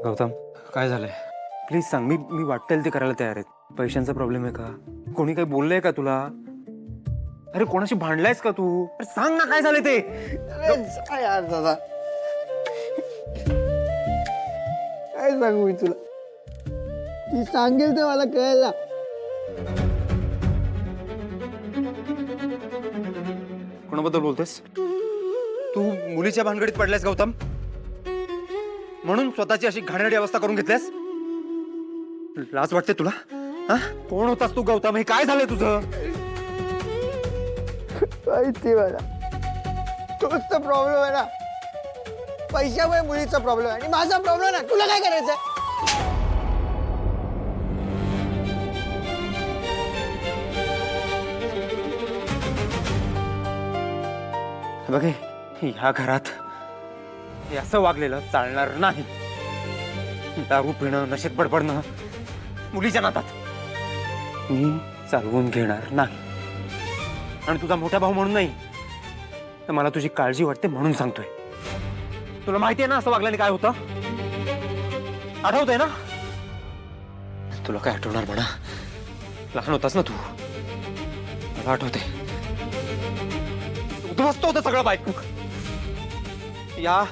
गौतम काय झालंय प्लीज सांग. मी वाटेल ते करायला तयार आहे. पैशांचा प्रॉब्लेम आहे का? कोणी काही बोललंय का तुला? अरे कोणाशी भांडलायस का तू? अरे सांग ना काय झालंय ते. काय यार दादा, काय सांगू मी तुला? ती सांगेल ते मला कळेल ना. कोणाबद्दल बोलतोयस तू? मुलीच्या भानगडीत पडलायस गौतम, म्हणून स्वतःची अशी घाणेरडी अवस्था करून घेतल्यास? लाज वाटते तुला? हा? कोण होतास तू गौतम? हे काय झालंय तुझं? माहिती मला, तोच तर प्रॉब्लेम आहे ना. पैशामुळे मुलीचा प्रॉब्लेम आहे आणि माझा प्रॉब्लेम आहे. तुला काय करायचंय? बघे, ह्या घरात हे असं वागलेलं चालणार नाही. दारू पिणं, नशेत बडबडणं मुलीच्या नातात मी चालवून घेणार नाही. आणि तुझा मोठा भाऊ म्हणून नाही, तर मला तुझी काळजी वाटते म्हणून सांगतोय. तुला माहिती आहे ना असं वागल्याने काय होतं? आठवतंय ना? तुला काय आठवणार म्हणा, लहान होतास ना तू. मला आठवते, उद्ध्वस्त होतं सगळं बायको. या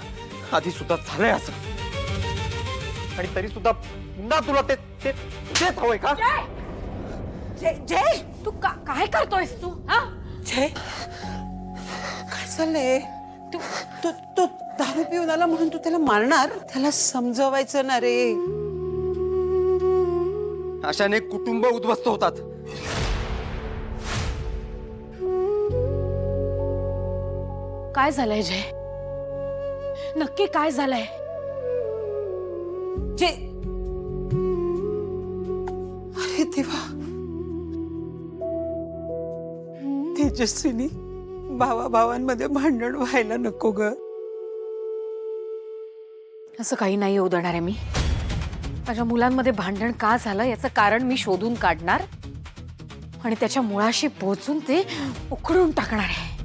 आधी सुद्धा झालंय असं, आणि तरी सुद्धा पुन्हा तुला तेच हवंय का? जय जय, तू काय करतोयस तू? हा जय, काय चाललंय? तू तू तू दारू पिऊन आला म्हणून तू त्याला मारणार? त्याला समजवायचं ना रे. अशाने कुटुंब उद्ध्वस्त होतात. काय झालंय जय? नक्की काय झालंय? जय, अरे देवा, तेजस्विनी, भावाभावांमध्ये भांडण व्हायला नको ग. असं काही नाही होऊ देणार आहे मी. माझ्या मुलांमध्ये भांडण का झालं याचं कारण मी शोधून काढणार आणि त्याच्या मुळाशी पोहोचून ते उखडून टाकणार आहे.